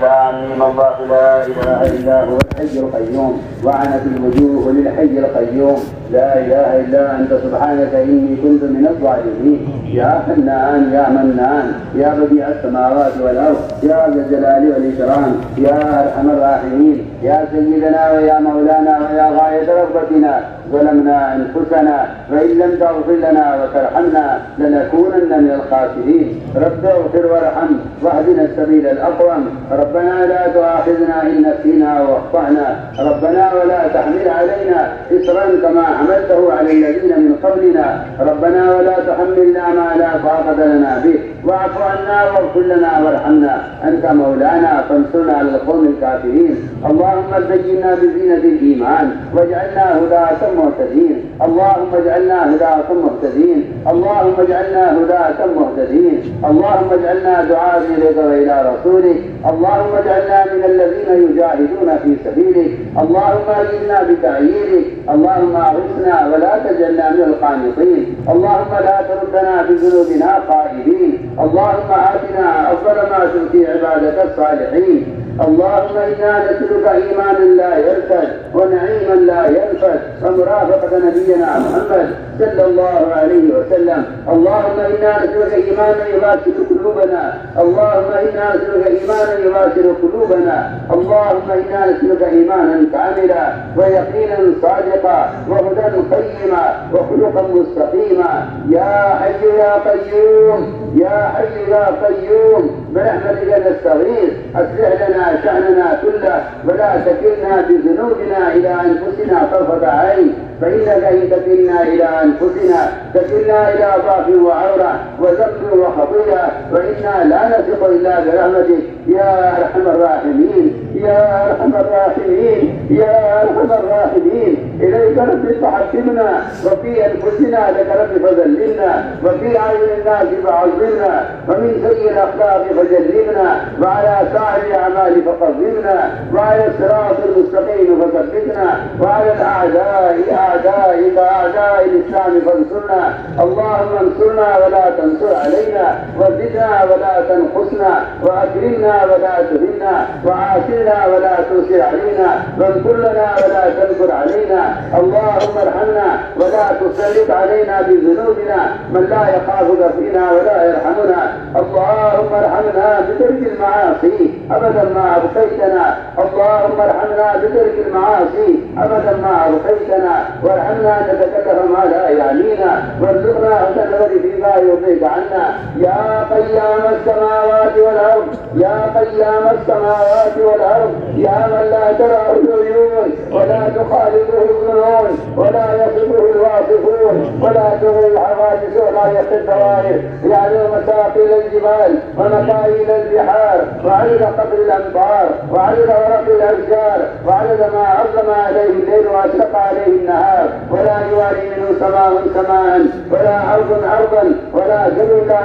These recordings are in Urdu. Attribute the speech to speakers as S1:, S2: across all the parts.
S1: لام الله لا اله الا هو الحي القيوم وعنت الوجوه للحي القيوم لا اله الا انت سبحانك اني كنت من الظالمين. يا حنان يا منان يا بديع السماوات والارض يا ذا الجلال والاكرام يا ارحم الراحمين يا سيدنا ويا مولانا ويا غايه رغبتنا ظلمنا انفسنا فان لم تغفر لنا وترحمنا لنكونن من الخاسرين. رب اغفر وارحم واهدنا السبيل الاقوم. ربنا لا تؤاخذنا ان نسينا واخطانا ربنا ولا تحمل علينا اصرا كما حملته على الذين من قبلنا ربنا ولا تحملنا ما لا طاقه لنا به واعف عنا واغفر لنا وارحمنا انت مولانا فانصرنا على القوم الكافرين. اللهم زينا بزينه الايمان واجعلنا هداة مهتدين. اللهم اجعلنا هداة مهتدين. اللهم اجعلنا هداة مهتدين. اللهم اجعلنا دعاة اليك والى رسولك. اللهم اجعلنا من الذين يجاهدون في سبيلك. اللهم اجعلنا بتأييدك. اللهم اغثنا ولا تجعلنا من القانطين. اللهم لا تردنا بذنوبنا خائبين. اللهم آتنا أفضل ما تؤتي عبادك الصالحين. اللهم إنا نسألك إيمانا لا يرتد ونعيما لا ينفد ومرافقة نبينا محمد صلى الله عليه وسلم. اللهم إنا نسألك إيمانا يباشر قلوبنا. اللهم إنا نسألك إيمانا يباشر قلوبنا. اللهم إنا نسألك إيمانا كاملا ويقينا صادقا وهدى قيما وخلقا مستقيما. يا حي يا قيوم يا حي يا قيوم برحمتك نستغيث أصلح لنا شأننا كله ولا تكلنا بذنوبنا إلى أنفسنا طرفة عين فإنك إن تكلنا إلى أنفسنا تكلنا إلى ضعف وعورة وذنب وخطيئة وإنا لا نثق إلا برحمتك يا أرحم الراحمين يا أرحم الراحمين يا أرحم الراحمين. إليك رب فحكمنا وفي أنفسنا لك رب فذللنا وفي أعين الناس فعظمنا ومن سيء الأخلاق فجنبنا وعلى سائر الأعمال فقدمنا وعلى الصراط المستقيم فثبتنا وعلى الأعداء أعدائك أعداء الإسلام فانصرنا. اللهم انصرنا ولا تنصر علينا وزدنا ولا تنقصنا وأكرمنا ولا تهنا وعافنا ولا تؤثر علينا وانصر لنا ولا تنكر علينا. اللهم ارحمنا ولا تسلط علينا بذنوبنا من لا يخافك فينا ولا يرحمنا. اللهم ارحمنا بترك المعاصي أبدا ما أبقيتنا. اللهم ارحمنا بترك المعاصي أبدا ما أبقيتنا وارحمنا نتكلف ما لا يعنينا وارزقنا حسن النظر فيما يرضيك عنا. يا قيام السماوات والأرض يا قيام السماوات والأرض يا من لا تراه العيون ولا تخالطه الظنون ولا يصفه الواصفون ولا تغي الحوادث ولا يخفي الدوائر يعلم مساقيل الجبال ومكاين البحار وعدد قدر الأمطار وعدد ورق الأشجار وعدد ما أظلم عليه الليل وأشرق عليه النهار ولا يوالي منه سماء سماء ولا أرض أرضا ولا جبل لا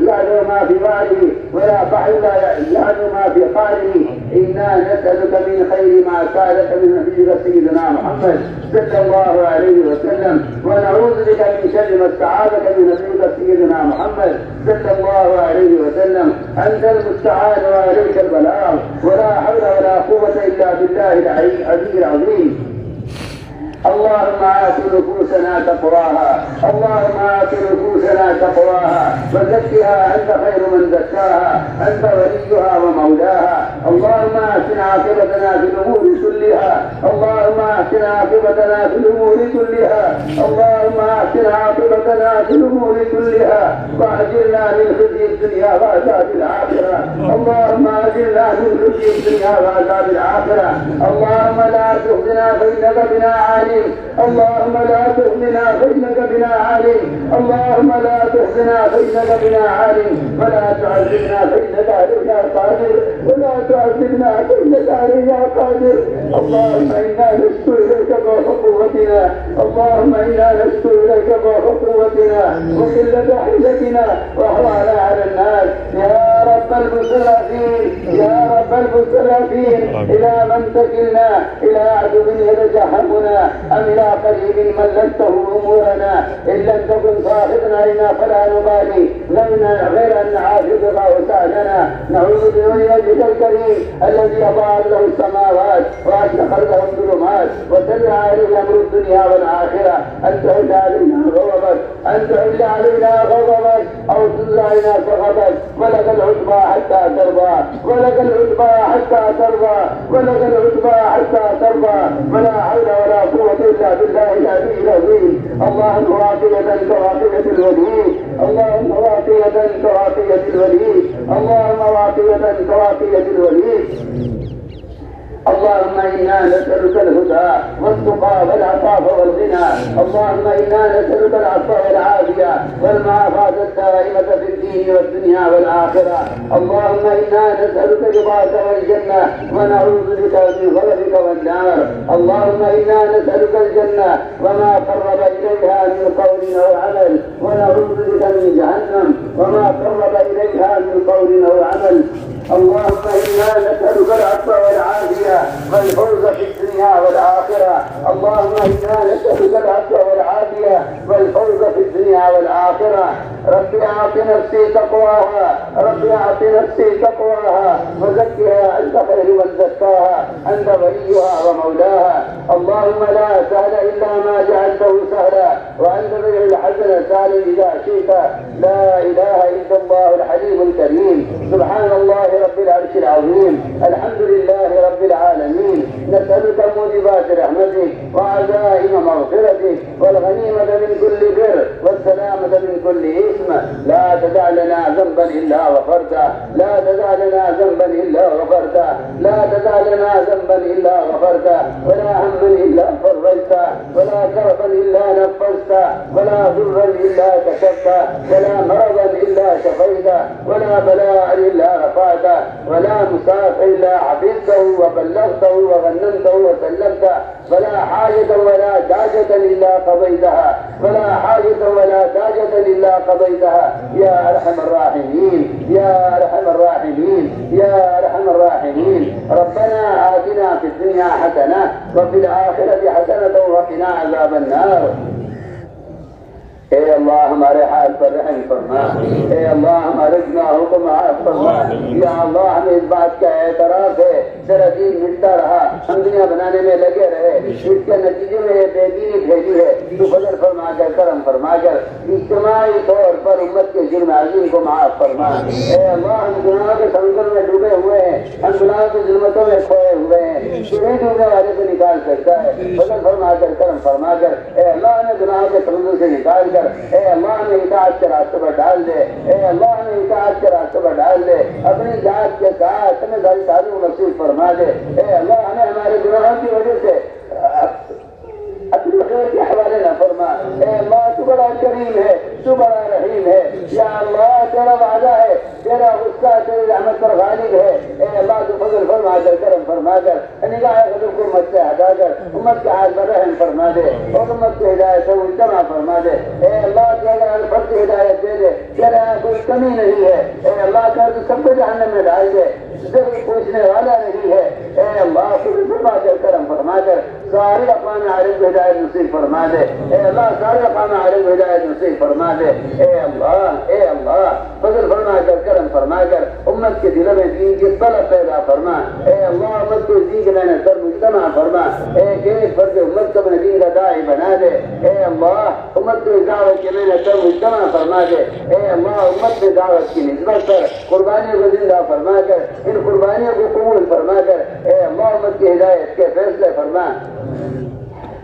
S1: يعلم ما في بحره ولا بحر لا يعلم ما في قاره. إنا نسألك من خير ما سألك من نبيك سيدنا محمد صلى الله عليه وسلم ونعوذ بك من شر ما استعاذك من نبيك سيدنا محمد صلى الله عليه وسلم. أنت المستعان وعليك البلاغ ولا حول ولا قوة إلا بالله العلي العظيم. اللهم آت نفوسنا تقواها. اللهم آت نفوسنا تقواها وزكها أنت خير من زكاها أنت وليها ومولاها. اللهم أحسن عاقبتنا في الأمور كلها. اللهم أحسن عاقبتنا في الأمور كلها. اللهم أحسن عاقبتنا في الأمور كلها وأجرنا من خزي الدنيا وعذاب الآخرة. اللهم أجرنا من خزي الدنيا وعذاب الآخرة. اللهم لا تخزنا فإنك بنا عالم. اللهم لا تخزنا فإنك بنا عالم. اللهم لا تخزنا فإنك بنا عالم ولا تعذبنا فإنك علينا قادر ولا تعذبنا فإنك علينا قادر. اللهم إنا نشكو إليك ضعف قوتنا. اللهم إنا نشكو إليك ضعف قوتنا وقلة حيلتنا وأهوانا على الناس. يا رب المسلمين يا رب المسلمين إلى من تكلنا؟ إلى عدو يتجهمنا أم إلى قريب ملكته أمورنا؟ إن لم تكن صاحبنا لنا فلا نبالي لنا غير أن نعافيك وسعنا ربنا نعوذ بوجهك الكريم الذي أضاءت له السماوات وأشرقت له الظلمات وسر عليه أمر الدنيا والآخرة أن تعد علينا غضبك، أن تعد علينا غضبك أو تنزل علينا سخطك، ولك العتبى حتى ترضى، ولك العتبى حتى ترضى، ولك العتبى حتى ترضى، ولا حول ولا قوة إلا بالله العلي العظيم. اللهم واقية كواقية الوليد، اللهم واقية كواقية الوليد، اللهم واقية كواقية الوليد. اللهم إنا نسألك الهدى والتقى والعفاف والغنى، اللهم إنا نسألك العفو والعافية والمعافاة الدائمة في الدين والدنيا والآخرة. اللهم إنا نسألك رضاك والجنة ونعوذ بك من غضبك والنار. اللهم إنا نسألك الجنة وما قرب إليها من قول أو عمل، ونعوذ بك من جهنم وما قرب إليها من قول أو عمل. اللهم إنا نسألك العفو والعافية والفوز في الدنيا والآخرة. اللهم إنا نسألك العفو والعافية والفوز في الدنيا والآخرة. رب أعط نفسي تقواها، رب أعط نفسي تقواها وزكها أنت خير من زكاها، أنت وليها ومولاها. اللهم لا سهل إلا ما جعلته سهلا، وأنت تجعل الحزن سهلا إذا شئت. لا إله إلا الله الحليم الكريم. سبحان الله رب العرش العظيم. الحمد لله رب العالمين. نسألك موجبات رحمتك وعزائم مغفرتك والغنيمة من كل بر والسلامة من كل إثم. لا تدع لنا ذنبا إلا غفرته، لا تدع لنا ذنبا إلا غفرته، لا تدع لنا ذنبا إلا غفرته، ولا هما إلا فرجته، ولا كربا إلا نفسته، ولا ضرا إلا كشفته، ولا مرضا إلا شفيته، ولا بلاء إلا رفعته، ولا مساف إلا حفظته وبلغته وغنمته وسلمته، ولا حاجة ولا داجة إلا قضيتها، ولا حاجة ولا داجة إلا قضيتها. يا أرحم الراحمين، يا أرحم الراحمين، يا أرحم الراحمين. ربنا آتنا في الدنيا حسنة وفي الآخرة حسنة وقنا عذاب النار. اے اللہ ہمارے حال پر رحم فرما، اے اللہ ہمارے گناہوں کو معاف فرما۔ یا اللہ ہمیں اس بات کا اعتراف ہے تیرا دین ملتا رہا، ہم دنیا بنانے میں لگے رہے، اس کے نتیجے میں یہ بے دینی بھیجی ہے، تو فضل فرما کر کرم فرما کر اجتماعی طور پر امت کے جرم عظیم کو معاف فرما۔ اے اللہ ہم گناہوں کے سمندر میں ڈوبے ہوئے ہیں، ہم گناہوں کی ظلمتوں میں کھوئے ہوئے ہیں، تو نہیں ڈوبنے والے کو نکال سکتا ہے، فضل فرما کر کرم فرما کر اے اللہ ہمیں گناہوں کے سمندر سے نکال کر اے اللہ نے اطاعت کے راستے پر ڈال دے، اے اللہ نے اطاعت کے راستے پر ڈال دے، اپنی ذات کے ساتھ ہمیں ساری تعلیم نصیب فرما دے۔ اے اللہ ہمیں ہمارے گناہوں کی وجہ سے اپنے خیر کے حوالے نہ فرما۔ اے اللہ تو بڑا کریم ہے، تو بڑا رحیم ہے۔ یا اللہ تیرا وعدہ ہے، تیرا غصہ تیری رحمت پر غالب ہے۔ اے اللہ تو فضل فرما کر کرم فرما کر نگاہ غضب کو امت سے ہٹا کر امت کے حال پر رحم فرما دے اور امت کو ہدایت سے اجتماع فرما دے۔ اے اللہ تیرا ہر فرد کو ہدایت دے دے، تیرا یہاں کوئی کمی نہیں ہے۔ اے اللہ کر تو سب کو جہنم میں ڈال دے، ضرور پوچھنے والا نہیں ہے۔ اے اللہ فضل فرما کر کرم فرما کر سارے اقوام عالم کو ہدایت نصیب فرما دے۔ اے اللہ سارے اقوام عالم کو ہدایت نصیب فرما دے۔ اے اللہ فضل فرما کر کرم فرما کر امت کے دلوں میں دین کی طلب پیدا فرما۔ اے اللہ امت کو دین کے محنت پر مجتمع فرما۔ ایک ایک فرد امت کو اپنے دین کا داعی بنا دے۔ اے اللہ امت کو دعوت کی محنت پر مجتمع فرما دے۔ اے اللہ امت میں دعوت کی نسبت پر قربانیوں کو زندہ فرما کر ان قربانیوں کو قبول فرما کر اے اللہ امت کی ہدایت کے فیصلے فرما۔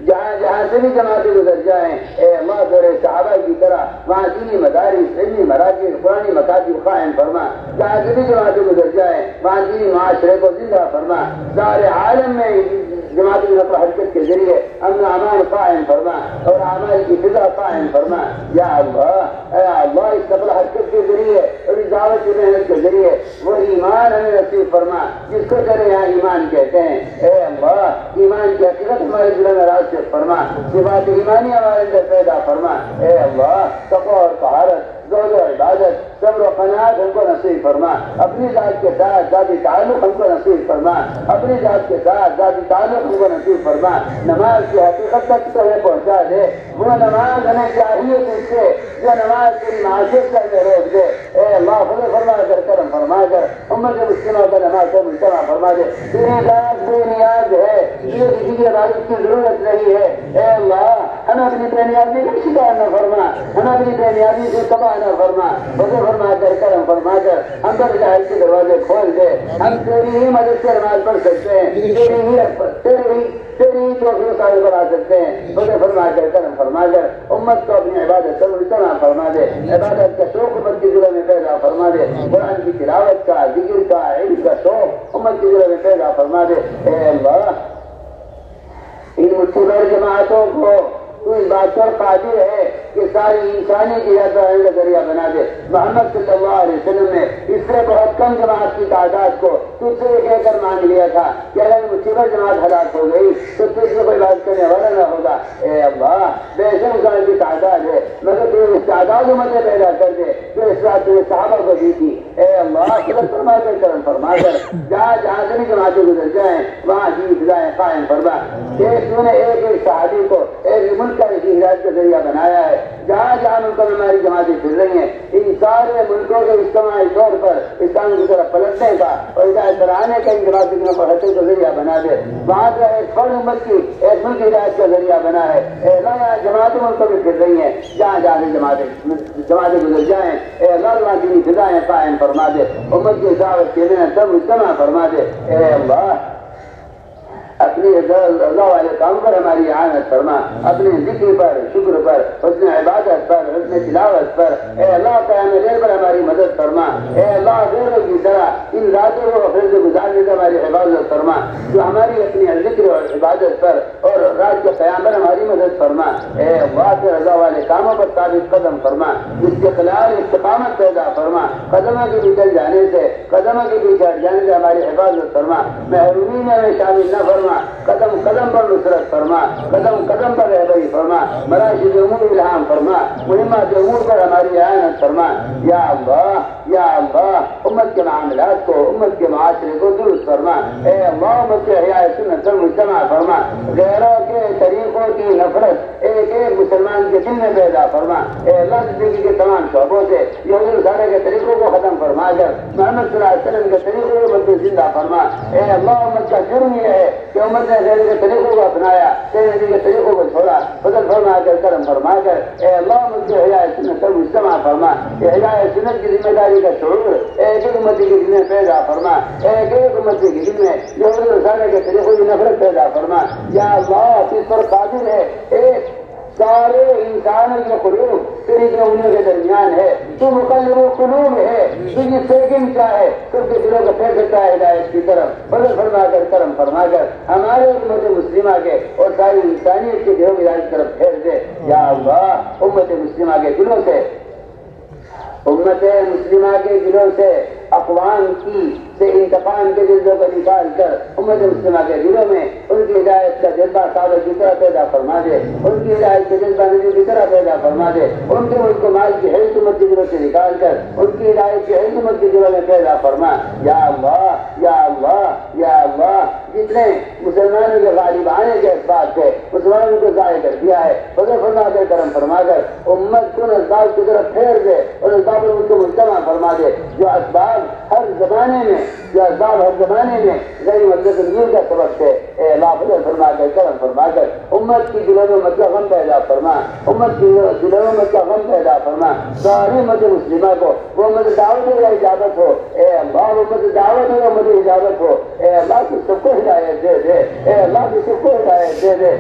S1: جہاں جہاں سے بھی جماعتیں گزر جائیں اے اللہ تیرے صحابہ کی طرح وہاں دینی مدارس، علمی مراکز، قرآنی مکاتب قائم فرما۔ جہاں سے بھی جماعتیں گزر جائیں وہاں دینی معاشرے کو زندہ فرما۔ سارے عالم میں جماعتی نقل و حرکت کے ذریعے امن و امان قائم فرما اور اعمال کی فضا قائم فرما۔ یا اللہ اے اللہ اس نقل و حرکت کے ذریعے اور اس دعوت کی محنت کے ذریعے وہ ایمان ہمیں نصیب فرما جس کو تیرے یہاں ایمان کہتے ہیں۔ اے اللہ ایمان کی حقیقت ہمارے دلوں میں راسخ فرما، صفات ایمانی ہمارے اندر پیدا فرما۔ اے اللہ تقوی اور طہارت، زہد و عبادت، صبر و قناعت ہم کو نصیب فرما۔ اپنی ذات کے ساتھ ذاتی تعلق ہم کو نصیب فرما، اپنی ذات کے ساتھ ذاتی تعلق ہم کو نصیب فرما، نماز کی حقیقت تک تو پہنچا دے، وہ نماز ہمیں چاہیے تجھ سے جو نماز تیری معاشرت کرنے روک دے۔ اے اللہ فضل فرما کر کرم فرما کر امت مسلمہ کا نماز سے مجتمع فرما دے۔ تیری ذات بے نیاز ہے، یہ کسی کی عبادت کی ضرورت نہیں ہے۔ اے اللہ ہمیں اپنی بے نیازی کا شکار نہ فرما، ہمیں اپنی بے نیازی سے تباہ نہ فرما، فضل فرما کر کرم فرما کر ہم پر ہدایت کے دروازے کھول دے۔ ہم تیری ہی مدد سے نماز پڑھ سکتے ہیں، تیری ہی توفیق قائم بنا سکتے ہیں۔ فضل فرما کر کرم فرما کر امت کو اپنی عبادت سے مجتمع فرما دے، عبادت کا شوق امت کے دلوں میں پیدا فرما دے، قرآن کی تلاوت کا، ذکر کا، علم کا شوق امت کے دلوں میں پیدا فرما دے۔ اے اللہ ان مٹھی جماعتوں کو تو اس بات پر قادر ہے کہ ساری انسانی کی ہدایت کا ذریعہ بنا دے۔ محمد صلی اللہ علیہ وسلم نے اس سے بہت کم جماعت کی تعداد کو تجھ سے کہہ کر مانگ لیا تھا کہ اگر مصیبت جماعت ہلاک ہو گئی تو تجھ سے کوئی بات کرنے والا نہ ہوگا۔ اے اللہ بے شک انسان کی تعداد ہے مگر تو اس تعداد امتیں پیدا کر دے جو اس رات تجھے صحابہ کو دی تھی۔ اے اللہ قدرت فرما کر کرم فرما کر جہاں جہاں سے بھی جماعتیں گزر جائیں وہاں ہی فضائیں قائم فرما۔ تو نے ایک ایک صحابی کو ایک ملک کا ہدایت کا ذریعہ بنایا ہے، جہاں جہاں ملکوں میں ہماری جماعتیں پھر رہی ہیں ان سارے ملکوں کے اجتماعی طور پر اسلام کی طرف پلٹنے کا اور ہدایت کرانے کا ان جماعتوں کی پلٹنے کا ذریعہ بنا دے۔ وہاں کا ایک فرد امت کی ایک ملک ہدایت کا ذریعہ بنا ہے۔ اے اللہ جماعتیں ملکوں میں پھر رہی ہیں جہاں جہاں سے جماعتیں گزر جائیں اے اللہ وہاں کی فضائیں قائم فرما دے، امت کی دعوت کے لیے سب مجتمع فرما دے۔ اے اللہ اپنی رضا والے کام پر ہماری اعانت فرما، اپنے ذکر پر، شکر پر، حسن عبادت پر، حسن تلاوت پر اے اللہ قیام لیل پر ہماری مدد فرما۔ اے اللہ غیروں کی طرح ان راتوں کو غفلت سے گزارنے سے ہماری حفاظت فرما، جو ہماری اپنی ذکر اور عبادت پر اور رات کے قیام پر ہماری مدد فرما۔ اے اللہ کے رضا والے کاموں پر ثابت قدم فرما، استقلال استقامت پیدا فرما، قدموں کے پیچھے جانے سے قدموں کے پیچھے ہٹ جانے سے ہماری حفاظت فرما، محرومی میں ہمیں شامل نہ فرما، قدم قدم پر نصرت فرما، قدم قدم پر رہبری فرما، مراشد امور الہام فرما، مہمات امور پر ہماری اعانت فرما۔ یا اللہ امت کے معاملات کو، امت کے معاشرے کو درست فرما۔ اے اللہ امت کے احیاء سنت پر مجتمع فرما، غیروں کے طریقوں کی نفرت ایک ایک مسلمان کے دل میں پیدا فرما۔ اے اللہ زندگی کے تمام شعبوں سے یہود نصارہ کے طریقوں کو ختم فرما کر محمد صلی اللہ علیہ وسلم کے طریقوں کو مد زندہ فرما۔ اے اللہ امت کا جرم یہ ہے کہ امت نے غیر کے طریقوں کو اپنایا، تیرے نبی کے طریقوں کو چھوڑا، فضل فرما کر کرم فرما کر اے اللہ امت کے احیاء سنت پر مجتمع فرما، احیاء سنت کی ذمہ داری کا شعور ایک ایک امتی کے دل میں پیدا فرما، ایک ایک امتی کے دل میں یہود نصارہ کے طریقوں کی نفرت پیدا فرما۔ یا اللہ اس پر قادر ہے، ایک سارے انسانوں کے قلوب تیری انہوں کے درمیان ہے، تو مقلب قلوب ہے، تجھے سیکنڈ چاہے سب کے دلوں کو پھیر دیتا ہے ہدایت کی طرف، فضل فرما کر کرم فرما کر ہمارے امت مسلمہ کے اور ساری انسانیت کے دلوں کی ہدایت کی طرف پھیر دے۔ یا اللہ امت مسلمہ کے دلوں سے، امت مسلمہ کے دلوں سے اقوام کی سے انتقام کے جذبوں کو نکال کر امت مسلمہ کے دلوں میں ان کی ہدایت کا جذبہ صحابہ کی طرح پیدا فرما دے، ان کی ہدایت کا جذبہ نبی کی طرح پیدا فرما دے، ان کے ملک و مال کی حیث امت کے دلوں سے نکال کر ان کی ہدایت کی حیث امت کے دلوں میں پیدا فرما۔ یا اللہ یا اللہ یا اللہ جتنے مسلمانوں کے غالب آنے کے اسباب سے مسلمانوں کو ضائع کر دیا ہے فضل فرما کر کرم فرما کر امت کو اسباب کی طرف پھیر دے اور اسباب ان کو مجتمع فرما دے، جو اسباب ہر زمانے میں غیر مدد کا سبب سے اے اللہ فضل فرما کر کرم فرما کر امت کی دلوں میں مت کا غم پیدا فرما، امت کی دلوں میں مت کا غم پیدا فرما، ساری امت مسلمہ کو وہ امت دعوت ہو یا اجابت ہو، اے اللہ وہ امت دعوت ہو یا امت اجابت ہو، اے اللہ کی سب کو ہدایت دے دے، اے اللہ کی سب کو ہدایت دے دے۔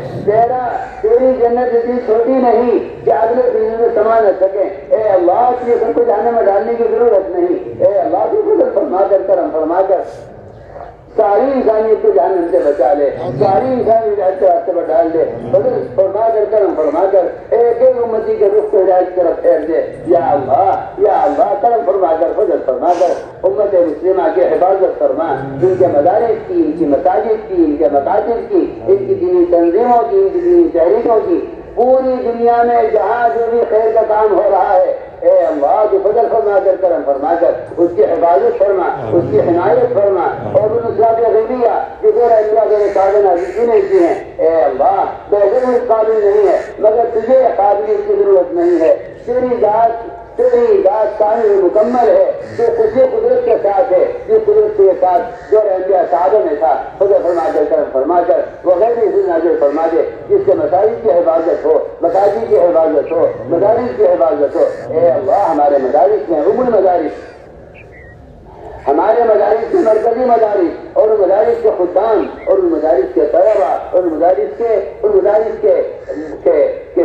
S1: تیری جنت اتنی چھوٹی نہیں کہ اگلے دن میں سما نہ سکے، اے اللہ کی سب کو جہنم میں ڈالنے کی ضرورت نہیں، اے اللہ کی فضل فرما کر کرم فرما کر ساری انسانیت کو جہنم سے بچا لے، ساری انسانی ہدایت کے راستے پر ڈال دے، فضل فرما کر کرم فرما کر ایک ایک امتی کے رخ کو ہدایت کی طرف پھیر دے۔ یا اللہ کرم فرما کر فضل فرما کر امت مسلمہ کی حفاظت فرما، ان کے مدارس کی، ان کی مساجد کی، ان کے مکاتب کی، ان کی دینی تنظیموں کی، ان کی دینی تحریکوں کی، پوری دنیا میں جہاں جو بھی خیر کا کام ہو رہا ہے اے اللہ کی فضل فرما فرما کر کرم فرما کر اس کی حفاظت فرما، اس کی حمایت فرما، اور ان اسرات غیبیہ جو غیر انبیاء غیر قابل عزیزی نے کی ہیں، اے اللہ بہتر اس قابل نہیں ہے مگر تجھے قابلیت کی ضرورت نہیں ہے، تیری ذات کامل مکمل ہے جو اسی قدرت کے ساتھ ہے جس قدرت کے ساتھ جو انبیاء صحابہ میں تھا، خدا فرما کر کرم فرما کر وغیرہ نازل فرما دے جس کے مساجد کی حفاظت ہو، مساجد کی حفاظت ہو، مدارس کی حفاظت ہو۔ اے اللہ ہمارے مدارس میں مدارس، ہمارے مدارس کے مرکزی مدارس اور مدارس کے خدام اور مدارس کے طلباء اور مدارس کے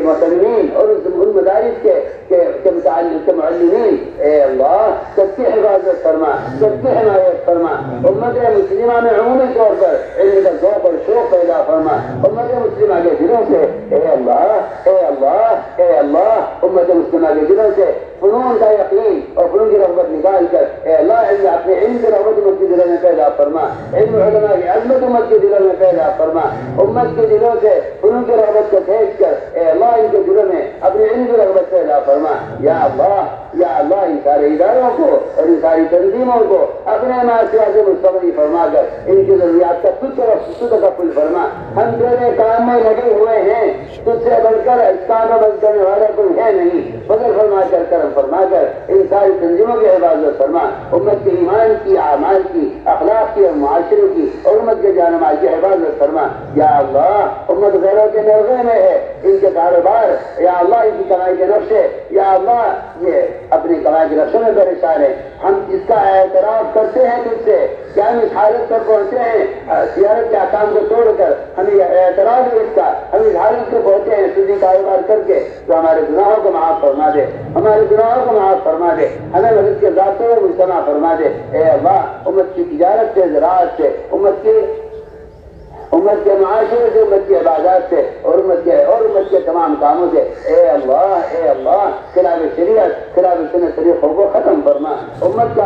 S1: معلمین اور ان مدارس کے معلمین، اے اللہ سب کی حفاظت فرما، سب کی حمایت فرما، امت مسلمہ میں عمومی طور پر علم کا ذوق اور شوق پیدا فرما، امت مسلمہ کے دلوں سے اے اللہ اے اللہ اے اللہ امت مسلمہ کے دلوں سے فنون کا یقین اور فنون کی رغبت نکال کر اے اللہ اپنے علم کی رغبت امت کے دلوں میں پیدا فرما، علم علماء کی عظمت امت کے دلوں میں پیدا فرما، امت کے دلوں سے فنون کی رغبت کو کھینچ کر اے اللہ ان کے دلوں میں اپنے علم کی رغبت پیدا فرما۔ یا اللہ ان سارے اداروں کو اور ان ساری تنظیموں کو اپنے معاشرہ سے مستقبل فرما کر ان کی ضروریات کا تکفل فرما۔ ہم تیرے کام میں لگے ہوئے ہیں، تجھ سے بڑھ کر اس کام میں مدد کرنے والا کوئی ہے نہیں، فضل فرما کر کرم فرما کر ان ساری تنظیموں کی حفاظت فرما، امت کے ایمان کی، اعمال کی، اخلاق کی اور معاشرے کی اور امت کے جان مال کی حفاظت فرما۔ یا اللہ امت غیروں کے نرغے میں ہے، ان کے کاروبار یا اللہ ان کی کمائی کے نقشے یا اللہ یہ اپنی کمائی کے نقشے میں پریشان ہے، ہم اس کا اعتراف کرتے ہیں تجھ سے کہ ہم اس حالت پر پہنچے ہیں، سیارت کے احکام کو توڑ کر ہمیں اعتراف ہے اس کا، ہم اس حالت کو پہنچے ہیں سودی کاروبار کر کے، تو ہمارے گناہوں کو معاف فرما دے، ہمارے گناہوں کو معاف فرما دے، ہمیں مدد کے ذاتوں میں مجتمع فرما دے۔ اے اللہ امت کی تجارت سے، زراعت سے، امت کے معاشرے سے، امت کی عبادات سے اور امت کے تمام کاموں سے اے اللہ خلاف شریعت، خلاف سنت طریقوں کو ختم فرما، امت کا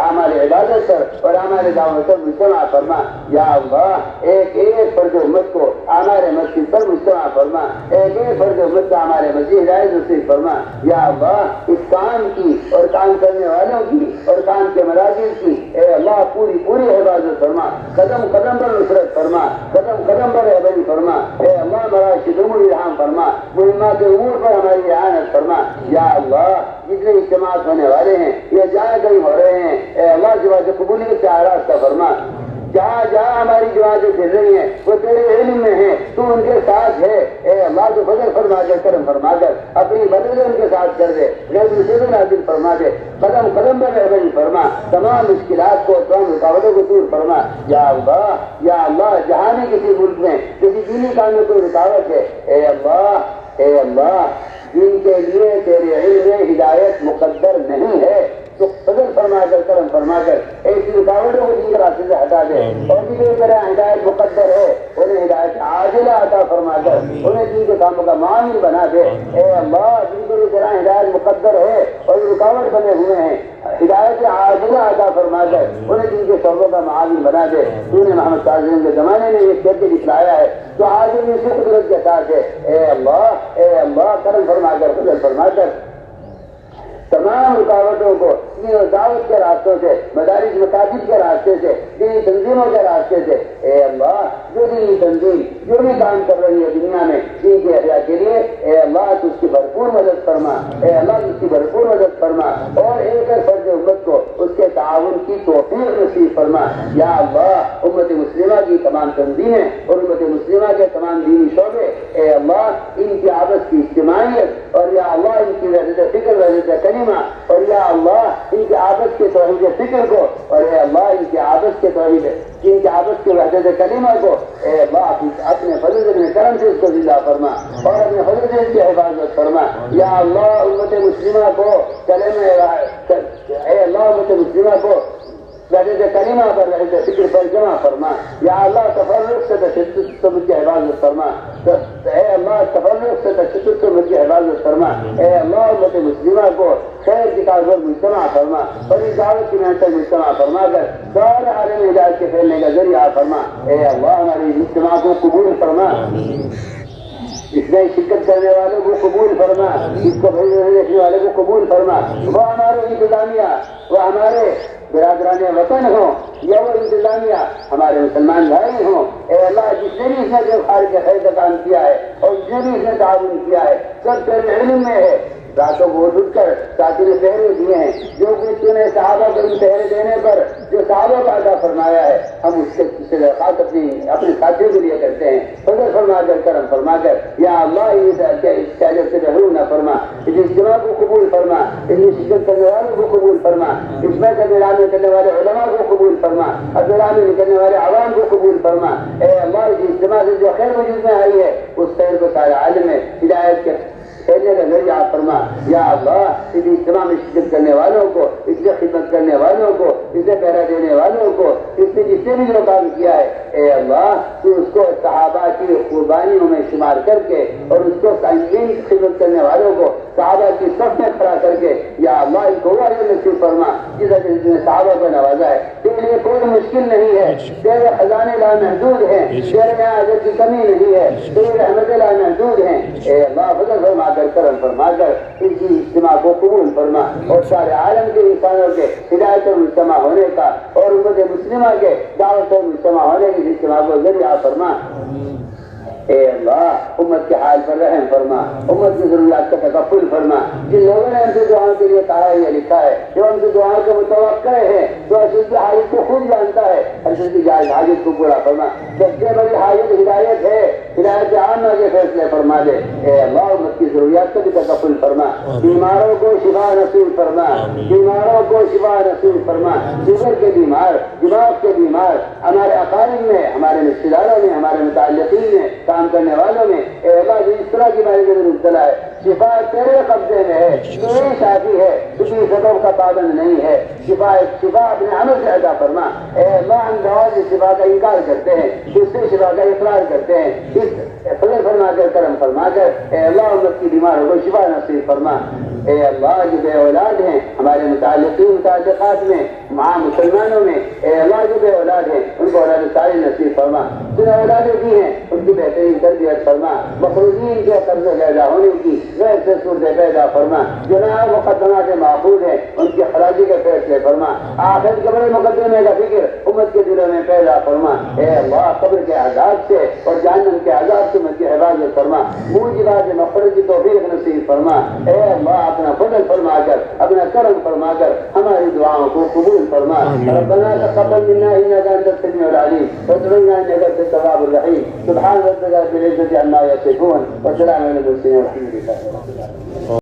S1: اعمال عبادت پر اور اعمال دعوت پر مجتمع فرما۔ یا اللہ ایک فرد امت کو اعمال مسجد پر مجتمع فرما، ایک فرد امت کا اعمال مسجد ہدایت نصیب فرما۔ یا اللہ اس کام کی اور کام کرنے والوں کی اور کام کے مراکز کی اے اللہ پوری حفاظت فرما، قدم قدم پر نصرت فرما، قدم قدم پر رہبری فرما۔ اے اللہ مراشد امور الہام فرما، مہمات امور پر ہماری اعانت فرما۔ یا اللہ جتنے اجتماعات ہونے والے ہیں یہ جہاں کہیں ہو رہے ہیں اے اللہ جواب قبولیت سے آراستہ فرما، جہاں ہماری جماعتیں پھر رہی ہیں وہ تیرے علم میں ہیں، تو ان کے ساتھ ہے اے اللہ تو فضل فرما کر کرم فرما کر اپنی مدد ان کے ساتھ کر دے، غیر مصیبت نازل فرما دے، قدم قدم پر رہبری فرما، تمام مشکلات کو تمام رکاوٹوں کو دور فرما۔ یا اللہ جہاں بھی کسی ملک میں کسی دینی کام میں کوئی رکاوٹ ہے اے اللہ جن کے لیے تیرے علم میں ہدایت مقدر نہیں ہے تو فضل فرما کر کرم فرما کر ایسی رکاوٹوں کو جن کے راستے سے ہٹا دے، اور بھی جو طرح ہدایت مقدر ہے انہیں ہدایت عاجلہ عطا فرما کر انہیں جن کے کاموں کا معامل بنا دے۔ اے اللہ جن کو اس طرح ہدایت مقدر ہے اور رکاوٹ بنے ہوئے ہیں ہدایت عاجلہ عطا فرما کر انہیں جن کے شعبوں کا معامل بنا دے۔ تو نے محمد صلی اللہ علیہ وسلم کے زمانے میں یہ کہتے دکھلایا ہے تو آج بھی اسی قدرت کے ساتھ ہے۔ اے اللہ کرم فرما کر فضل فرما کر تمام رکاوٹوں کو دین و دعوت کے راستوں سے، مدارس مساجد کے راستے سے، دینی تنظیموں کے راستے سے اے اللہ جو دینی تنظیم جو بھی کام کر رہی ہے دنیا میں دین کے احیاء کے لیے اے اللہ تو اس کی بھرپور مدد فرما، اے اللہ تو اس کی بھرپور مدد فرما، اور ایک فرد امت کو اس کے تعاون کی توفیق نصیب فرما۔ یا اللہ امت مسلمہ کی تمام تنظیمیں اور امت مسلمہ کے تمام دینی شعبے اے اللہ ان کی آپس کی اجتماعیت اور یا اللہ ان کی وحدت فکر، وحدت کلمہ اور یا اللہ ان کے آپس کے توحید فکر کو اور اے اللہ ان کے آپس کے توحید ان کے آپس کے وحدت کلمہ کو اے اللہ اپنے فضل اپنے کرم سے اس کو زندہ فرما اور اپنے فضل سے اس کی حفاظت فرما۔ یا اللہ امت مسلمہ کو اے اللہ امت مسلمہ کو وحدت کلمہ پر وحدت فکر پر جمع فرما۔ یا اللہ تفرق سے تشدد سے مجھ کی حفاظت فرما، اے اللہ تفرق سے تشدد سے مجھ کی حفاظت فرما۔ اے اللہ امت مسلمہ کو خیر کی کار پر مجتمع فرما اور اس دعوت کی محنت پر مجتمع فرما کر سارے عالم ہدایت کے پھیلنے کا ذریعہ فرما۔ اے اللہ ہماری اجتماع کو قبول فرما۔ اس میں شرکت کرنے والوں کو قبول فرما، اس کو دیکھنے والے کو قبول فرما، وہ ہمارے انتظامیہ، وہ ہمارے برادران وطن ہوں یا وہ انتظامیہ ہمارے مسلمان بھائی ہوں، اے اللہ جس نے بھی اس نے جو خارج خیر کا کام کیا ہے اور جس نے بھی اس نے تعاون کیا ہے سب تیرے علم میں ہے، راتوں کو اٹھ کر ساتھی نے پہرے دیے ہیں، جو کچھ تو نے صحابہ کو ان پہرے دینے پر جو صحابہ کا عطا فرمایا ہے ہم اس سے درخواست اپنے ساتھیوں کے لیے کرتے ہیں، فضل فرما کر کرم فرما کر یا اللہ اس اجازت سے محروم نہ فرما، اس اجتماع کو قبول فرما، اس میں شرکت کرنے والوں کو قبول فرما، اس میں میں کرنے والے علماء کو قبول فرما، ابرام میں نکلنے والے عوام کو قبول فرما، اے اللہ اس اجتماع سے جو خیر وجود میں آئی ہے اس خیر کو سارے عالم میں ہدایت کے پھیلنے کا ذریعہ فرما، یا اللہ اس اجتماع میں شرکت کرنے والوں کو، اس سے خدمت کرنے والوں کو، اس سے پہرا دینے والوں کو، اس نے جس نے بھی جو کام کیا ہے اے اللہ تو اس کو صحابہ کی قربانیوں میں شمار کر کے اور اس کو تعلیم کی خدمت کرنے والوں کو صحابہ کی صف میں کھڑا کر کے یا اللہ ان کو اجر نصیب فرما جس نے صحابہ کو نوازا ہے، تیرے لیے کوئی مشکل نہیں ہے، تیرے خزانے لامحدود ہیں، تیرے یہاں اجر کی کمی نہیں ہے، تیری رحمتیں لامحدود ہیں، اے اللہ فضل فرما کر کرم فرما کر اس اجتماع کو قبول فرما اور سارے عالم کے انسانوں کے ہدایت و مجتمع ہونے کا اور امت مسلمہ کے دعوت و مجتمع ہونے کے اجتماع کو ذریعہ فرما، اے اللہ امت کے حال پر رحم فرما، امت کی ضروریات کا تکفل فرما، جن لوگوں نے ہم سے دعاؤں کے لیے کہا ہے یا لکھا ہے جو ہم سے دعاؤں کے متوقع ہیں جو اشد کی حاجت کو خود جانتا ہے اشد کی جائز حاجت کو پورا فرما، سب سے بڑی حاجت ہدایت ہے، ہدایت عامہ کے فیصلے فرما دے، اے اللہ امت کی ضروریات کا بھی تکفل فرما، بیماروں کو شفا نصیب فرما، بیماروں کو شفا نصیب فرما، شوگر کے بیمار، دماغ کے بیمار، ہمارے اقارب میں، ہمارے رشتے داروں میں، ہمارے متعلقین میں، کام کرنے والوں میں، اے اللہ جو اس طرح کی بیماری کے اندر مبتلا ہے شفا تیرے قبضے میں ہے، تیری شافی ہے، کسی سبب کا پابند نہیں ہے، شفا اپنے عمل سے عطا فرما، اے اللہ ہم دوا سے شفا کا انکار کرتے ہیں، اس سے شفا کا اقرار کرتے ہیں، اس فضل فرما کر کرم فرما کر اے اللہ امت کی بیماروں کو شفا نصیب فرما، اے اللہ جو بے اولاد ہیں ہمارے متعلقین متعلقات میں مع مسلمانوں میں، اے اللہ جو بے اولاد ہیں ان کو اولاد ساری نصیب فرما، جن اولادیں دی ہیں ان کی بہترین تربیت فرما، مخلوقین کے قرض پیدا ہونے کی غیر سے صورتیں پیدا فرما، جو نہ مقدمات محفوظ ہیں ان کی خراجی کے فیصلے فرما، آخرت کے بڑے مقدمے کا فکر امت کے دلوں میں پیدا فرما، اے اللہ قبر کے عذاب سے اور جہنم کے عذاب سے امت کی حفاظت فرما، موجبات مغفرت کی توفیق نصیب فرما، اے اللہ اپنا فضل فرما کر اپنا کرم فرما کر ہماری دعاؤں کو قبول فرما، ربنا تقبل منا انك انت السميع العليم وتب علينا انك انت التواب الرحيم، سبحان ربك رب العزة عما يصفون وسلام على المرسلين والحمد لله رب العالمين.